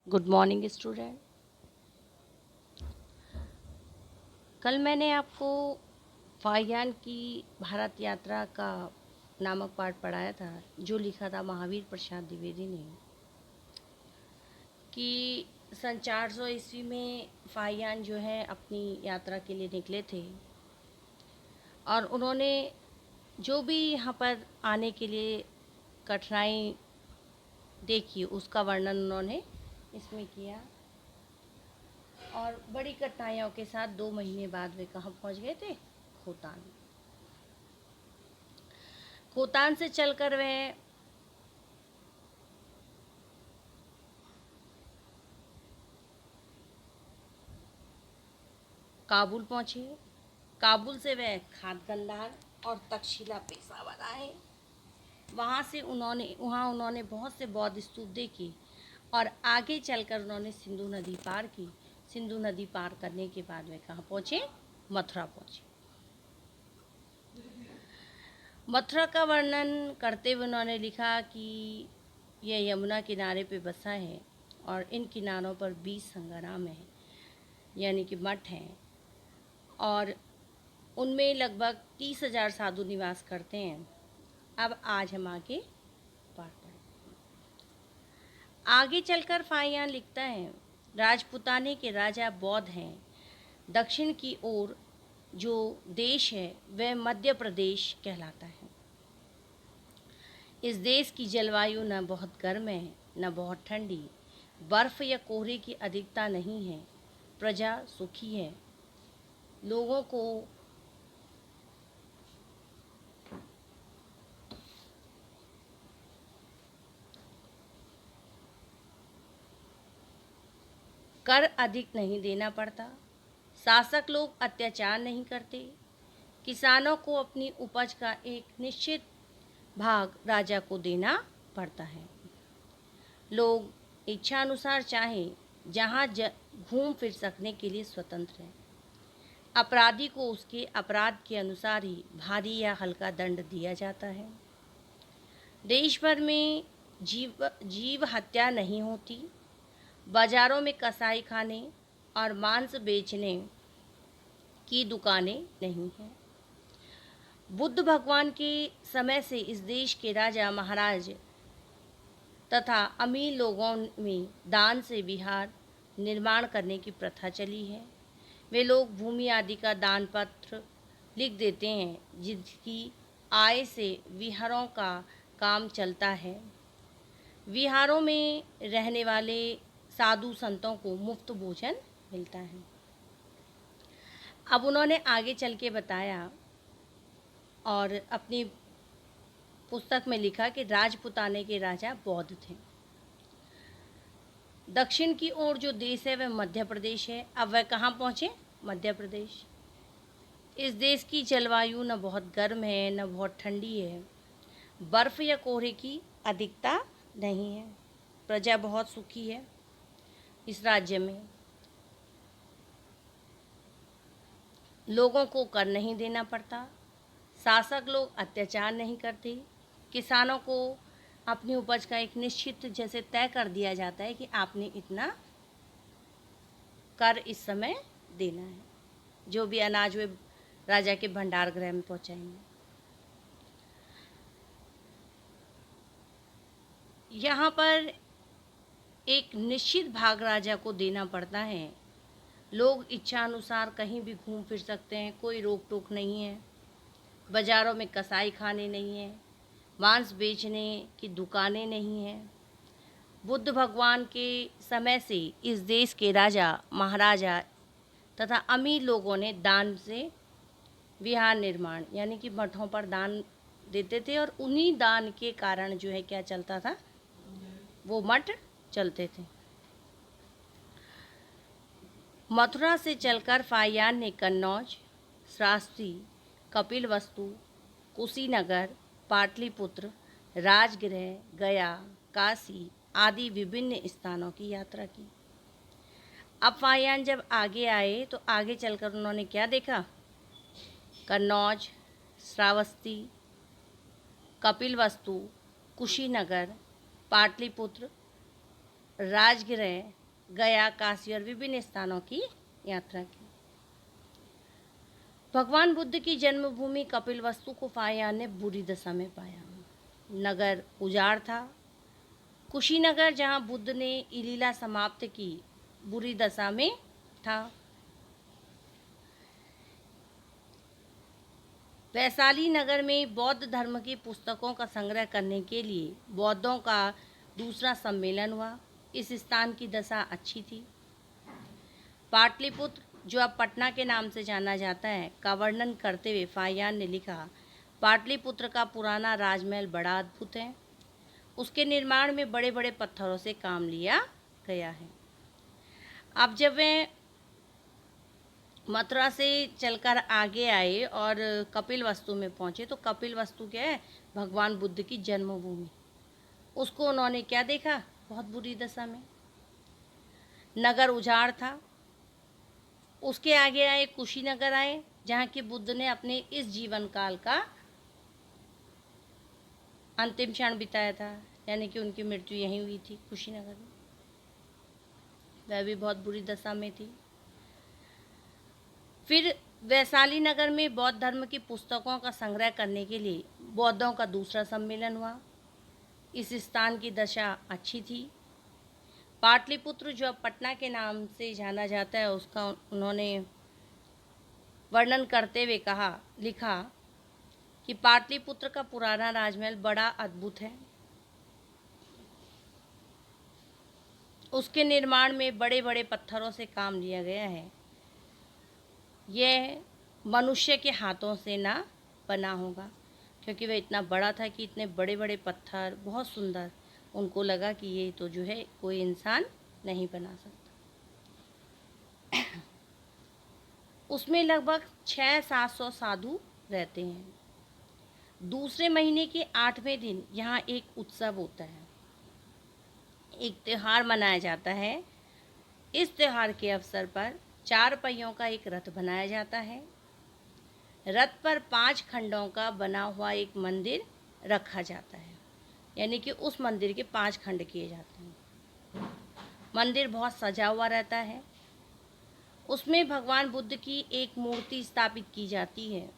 Good morning student. कल मैंने आपको फाहियान की भारत यात्रा का नामक पाठ पढ़ाया था, जो लिखा था महावीर प्रसाद द्विवेदी ने, कि सन 400 ईस्वी में फाहियान जो है अपनी यात्रा के लिए निकले थे और उन्होंने जो भी यहाँ पर आने के लिए कठिनाई देखी उसका वर्णन उन्होंने इसमें किया। और बड़ी कठिनाइयों के साथ 2 महीने बाद वे कहाँ पहुँच गए थे? खोतान। खोतान से चलकर वे काबुल पहुँचे। काबुल से वे खादगंदार और तक्षशिला पेशावर आए। वहाँ उन्होंने बहुत से बौद्ध स्तूप देखे और आगे चलकर उन्होंने सिंधु नदी पार की। सिंधु नदी पार करने के बाद वे कहाँ पहुँचे? मथुरा पहुँचे। मथुरा का वर्णन करते हुए उन्होंने लिखा कि यह यमुना किनारे पे बसा है और इन किनारों पर 20 संगराम है, यानी कि मठ हैं, और उनमें लगभग 30,000 साधु निवास करते हैं। अब आज हम आगे पाठ पढ़ें। आगे चलकर फाहियान लिखता है, राजपुताने के राजा बौद्ध हैं। दक्षिण की ओर जो देश है वह मध्य प्रदेश कहलाता है। इस देश की जलवायु न बहुत गर्म है न बहुत ठंडी, बर्फ या कोहरे की अधिकता नहीं है। प्रजा सुखी है। लोगों को कर अधिक नहीं देना पड़ता। शासक लोग अत्याचार नहीं करते। किसानों को अपनी उपज का एक निश्चित भाग राजा को देना पड़ता है। लोग इच्छा अनुसार चाहे जहाँ घूम फिर सकने के लिए स्वतंत्र हैं। अपराधी को उसके अपराध के अनुसार ही भारी या हल्का दंड दिया जाता है। देश भर में जीव हत्या नहीं होती। बाजारों में कसाई खाने और मांस बेचने की दुकानें नहीं हैं। बुद्ध भगवान के समय से इस देश के राजा महाराज तथा अमीर लोगों में दान से विहार निर्माण करने की प्रथा चली है। वे लोग भूमि आदि का दान पत्र लिख देते हैं, जिसकी आय से विहारों का काम चलता है। विहारों में रहने वाले साधु संतों को मुफ्त भोजन मिलता है। अब उन्होंने आगे चल के बताया और अपनी पुस्तक में लिखा कि राजपुताने के राजा बौद्ध थे। दक्षिण की ओर जो देश है वह मध्य प्रदेश है। अब वह कहाँ पहुँचे? मध्य प्रदेश। इस देश की जलवायु न बहुत गर्म है न बहुत ठंडी है। बर्फ़ या कोहरे की अधिकता नहीं है। प्रजा बहुत सुखी है। इस राज्य में लोगों को कर नहीं देना पड़ता। शासक लोग अत्याचार नहीं करते। किसानों को अपनी उपज का एक निश्चित जैसे तय कर दिया जाता है कि आपने इतना कर इस समय देना है। जो भी अनाज वे राजा के भंडार गृह में पहुंचाएंगे। यहाँ पर एक निश्चित भाग राजा को देना पड़ता है। लोग इच्छा अनुसार कहीं भी घूम फिर सकते हैं, कोई रोक टोक नहीं है। बाज़ारों में कसाई खाने नहीं है। मांस बेचने की दुकानें नहीं हैं। बुद्ध भगवान के समय से इस देश के राजा महाराजा तथा अमीर लोगों ने दान से विहार निर्माण, यानी कि मठों पर दान देते थे और उन्हीं दान के कारण जो है क्या चलता था, वो मठ चलते थे। मथुरा से चलकर फाहियान ने कन्नौज, श्रावस्ती, कपिलवस्तु, कुशीनगर, पाटलिपुत्र, राजगृह, गया, काशी आदि विभिन्न स्थानों की यात्रा की। अब फाहियान जब आगे आए तो आगे चलकर उन्होंने क्या देखा? कन्नौज, श्रावस्ती, कपिलवस्तु, कुशीनगर, पाटलिपुत्र राजगृह, गया, काशी और विभिन्न स्थानों की यात्रा की। भगवान बुद्ध की जन्मभूमि कपिलवस्तु को फाहियान ने बुरी दशा में पाया। नगर उजाड़ था। कुशीनगर, जहाँ बुद्ध ने लीला समाप्त की, बुरी दशा में था। वैशाली नगर में बौद्ध धर्म की पुस्तकों का संग्रह करने के लिए बौद्धों का दूसरा सम्मेलन हुआ। इस स्थान की दशा अच्छी थी। पाटलिपुत्र, जो अब पटना के नाम से जाना जाता है, का वर्णन करते हुए फाहियान ने लिखा, पाटलिपुत्र का पुराना राजमहल बड़ा अद्भुत है। उसके निर्माण में बड़े बड़े पत्थरों से काम लिया गया है। अब जब वे मथुरा से चलकर आगे आए और कपिलवस्तु में पहुंचे, तो कपिलवस्तु क्या है? भगवान बुद्ध की जन्मभूमि। उसको उन्होंने क्या देखा? बहुत बुरी दशा में। नगर उजाड़ था। उसके आगे आए कुशीनगर आए, जहाँ की बुद्ध ने अपने इस जीवन काल का अंतिम क्षण बिताया था, यानी कि उनकी मृत्यु यहीं हुई थी, कुशीनगर में। वह भी बहुत बुरी दशा में थी। फिर वैशाली नगर में बौद्ध धर्म की पुस्तकों का संग्रह करने के लिए बौद्धों का दूसरा सम्मेलन हुआ। इस स्थान की दशा अच्छी थी। पाटलिपुत्र, जो अब पटना के नाम से जाना जाता है, उसका उन्होंने वर्णन करते हुए लिखा कि पाटलिपुत्र का पुराना राजमहल बड़ा अद्भुत है। उसके निर्माण में बड़े बड़े पत्थरों से काम लिया गया है। यह मनुष्य के हाथों से ना बना होगा, क्योंकि वह इतना बड़ा था कि इतने बड़े बड़े पत्थर, बहुत सुंदर। उनको लगा कि ये तो जो है कोई इंसान नहीं बना सकता। उसमें लगभग 600-700 साधु रहते हैं। दूसरे महीने के 8वें दिन यहाँ एक उत्सव होता है, एक त्यौहार मनाया जाता है। इस त्यौहार के अवसर पर 4 पहियों का एक रथ बनाया जाता है। रथ पर 5 खंडों का बना हुआ एक मंदिर रखा जाता है, यानी कि उस मंदिर के 5 खंड किए जाते हैं। मंदिर बहुत सजा हुआ रहता है। उसमें भगवान बुद्ध की एक मूर्ति स्थापित की जाती है।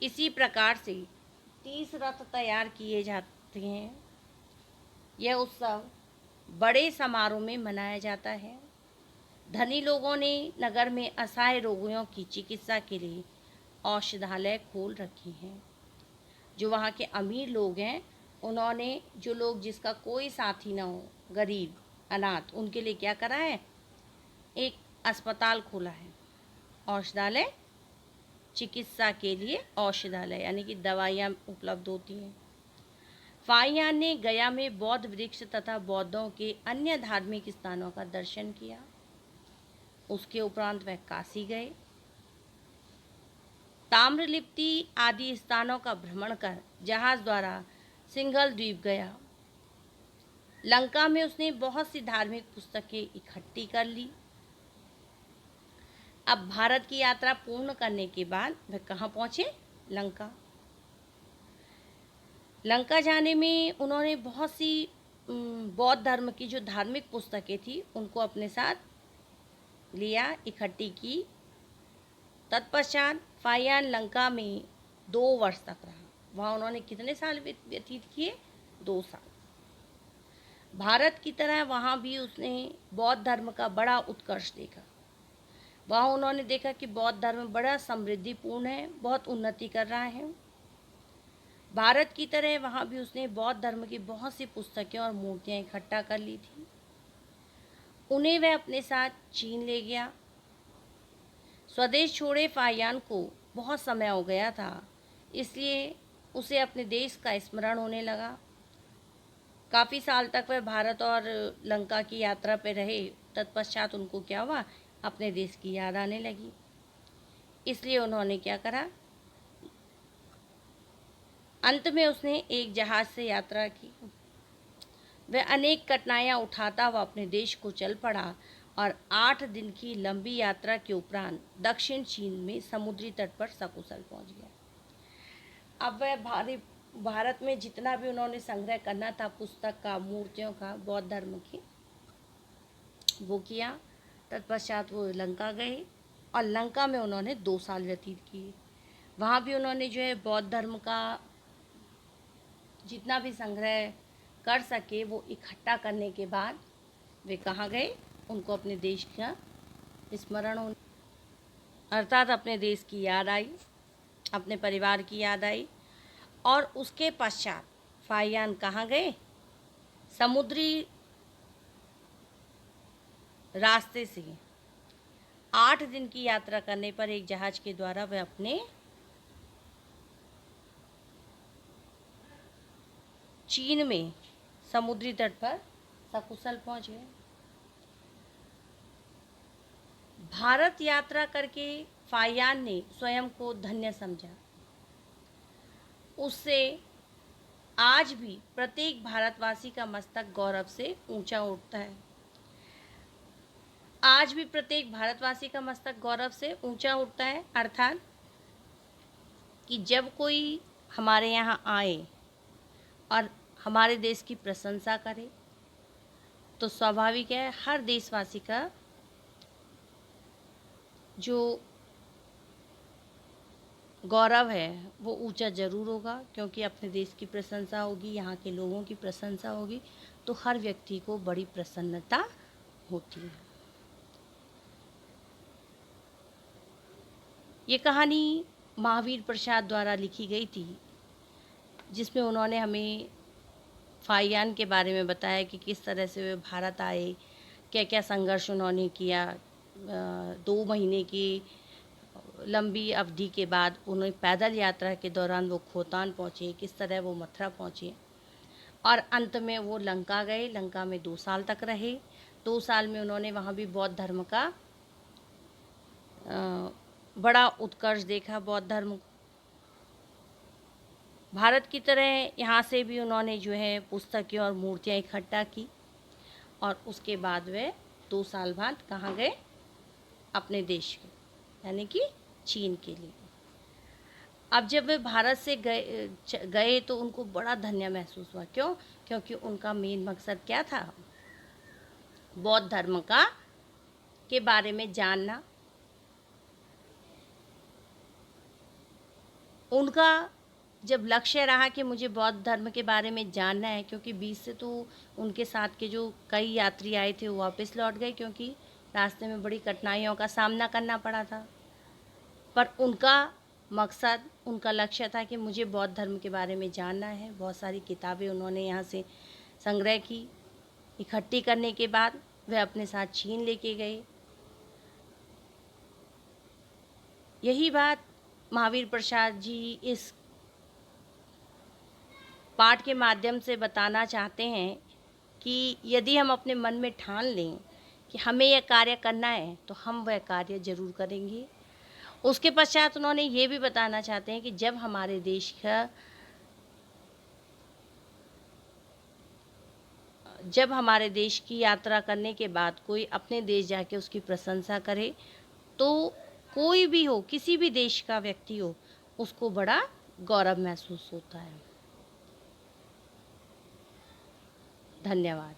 इसी प्रकार से 30 रथ तैयार किए जाते हैं। यह उत्सव बड़े समारोह में मनाया जाता है। धनी लोगों ने नगर में असहाय रोगियों की चिकित्सा के लिए औषधालय खोल रखे हैं। जो वहाँ के अमीर लोग हैं, उन्होंने, जो लोग जिसका कोई साथी ना हो, गरीब, अनाथ, उनके लिए क्या करा है? एक अस्पताल खोला है। औषधालय, चिकित्सा के लिए औषधालय, यानी कि दवाइयाँ उपलब्ध होती हैं। फाहियान ने गया में बौद्ध वृक्ष तथा बौद्धों के अन्य धार्मिक स्थानों का दर्शन किया। उसके उपरांत वह काशी गए। ताम्रलिप्ति आदि स्थानों का भ्रमण कर जहाज द्वारा सिंघल द्वीप गया। लंका में उसने बहुत सी धार्मिक पुस्तकें इकट्ठी कर ली। अब भारत की यात्रा पूर्ण करने के बाद वह कहाँ पहुँचे? लंका। लंका जाने में उन्होंने बहुत सी बौद्ध धर्म की जो धार्मिक पुस्तकें थी, उनको अपने साथ लिया, इकट्ठी की। तत्पश्चात फाहियान लंका में 2 वर्ष तक रहा। वहाँ उन्होंने कितने साल व्यतीत किए? 2 साल। भारत की तरह वहाँ भी उसने बौद्ध धर्म का बड़ा उत्कर्ष देखा। वहाँ उन्होंने देखा कि बौद्ध धर्म बड़ा समृद्धिपूर्ण है, बहुत उन्नति कर रहा है। भारत की तरह वहाँ भी उसने बौद्ध धर्म की बहुत सी पुस्तकें और मूर्तियाँ इकट्ठा कर ली थी। उन्हें वह अपने साथ चीन ले गया। स्वदेश छोड़े फाहियान को बहुत समय हो गया था, इसलिए उसे अपने देश का स्मरण होने लगा। काफ़ी साल तक वह भारत और लंका की यात्रा पर रहे। तत्पश्चात उनको क्या हुआ? अपने देश की याद आने लगी। इसलिए उन्होंने क्या करा? अंत में उसने एक जहाज़ से यात्रा की। वह अनेक कठिनाइयाँ उठाता हुआ अपने देश को चल पड़ा और 8 दिन की लंबी यात्रा के उपरांत दक्षिण चीन में समुद्री तट पर सकुशल पहुंच गया। अब वह भारत में जितना भी उन्होंने संग्रह करना था पुस्तक का, मूर्तियों का, बौद्ध धर्म की, वो किया। तत्पश्चात वो लंका गए और लंका में उन्होंने 2 साल व्यतीत किए। वहाँ भी उन्होंने जो है बौद्ध धर्म का जितना भी संग्रह कर सके वो इकट्ठा करने के बाद वे कहाँ गए, उनको अपने देश का स्मरण हो, अर्थात अपने देश की याद आई, अपने परिवार की याद आई। और उसके पश्चात फाहियान कहाँ गए, समुद्री रास्ते से 8 दिन की यात्रा करने पर एक जहाज के द्वारा वे अपने चीन में समुद्री तट पर सकुशल पहुंच गए। भारत यात्रा करके फाहियान ने स्वयं को धन्य समझा। उससे आज भी प्रत्येक भारतवासी का मस्तक गौरव से ऊंचा उठता है। आज भी प्रत्येक भारतवासी का मस्तक गौरव से ऊंचा उठता है, अर्थात कि जब कोई हमारे यहाँ आए और हमारे देश की प्रशंसा करे तो स्वाभाविक है हर देशवासी का जो गौरव है वो ऊंचा ज़रूर होगा, क्योंकि अपने देश की प्रशंसा होगी, यहाँ के लोगों की प्रशंसा होगी तो हर व्यक्ति को बड़ी प्रसन्नता होती है। ये कहानी महावीर प्रसाद द्वारा लिखी गई थी, जिसमें उन्होंने हमें फाहियान के बारे में बताया कि किस तरह से वे भारत आए, क्या क्या संघर्ष उन्होंने किया। 2 महीने की लंबी अवधि के बाद उन्हें पैदल यात्रा के दौरान वो खोतान पहुँचे, किस तरह वो मथुरा पहुँचे और अंत में वो लंका गए। लंका में 2 साल तक रहे। 2 साल में उन्होंने वहाँ भी बौद्ध धर्म का बड़ा उत्कर्ष देखा। बौद्ध धर्म भारत की तरह यहाँ से भी उन्होंने जो है पुस्तकें और मूर्तियाँ इकट्ठा की और उसके बाद वे 2 साल बाद कहाँ गए, अपने देश के, यानी कि चीन के लिए। अब जब वे भारत से गए तो उनको बड़ा धन्य महसूस हुआ। क्यों? क्योंकि उनका मेन मकसद क्या था, बौद्ध धर्म का के बारे में जानना। उनका जब लक्ष्य रहा कि मुझे बौद्ध धर्म के बारे में जानना है, क्योंकि बीच से तो उनके साथ के जो कई यात्री आए थे वो वापस लौट गए, क्योंकि रास्ते में बड़ी कठिनाइयों का सामना करना पड़ा था। पर उनका मकसद, उनका लक्ष्य था कि मुझे बौद्ध धर्म के बारे में जानना है। बहुत सारी किताबें उन्होंने यहाँ से संग्रह की। इकट्ठी करने के बाद वे अपने साथ चीन लेके गए। यही बात महावीर प्रसाद जी इस पाठ के माध्यम से बताना चाहते हैं कि यदि हम अपने मन में ठान लें कि हमें यह कार्य करना है तो हम वह कार्य जरूर करेंगे। उसके पश्चात उन्होंने ये भी बताना चाहते हैं कि जब हमारे देश की यात्रा करने के बाद कोई अपने देश जाके उसकी प्रशंसा करे तो कोई भी हो, किसी भी देश का व्यक्ति हो, उसको बड़ा गौरव महसूस होता है। धन्यवाद।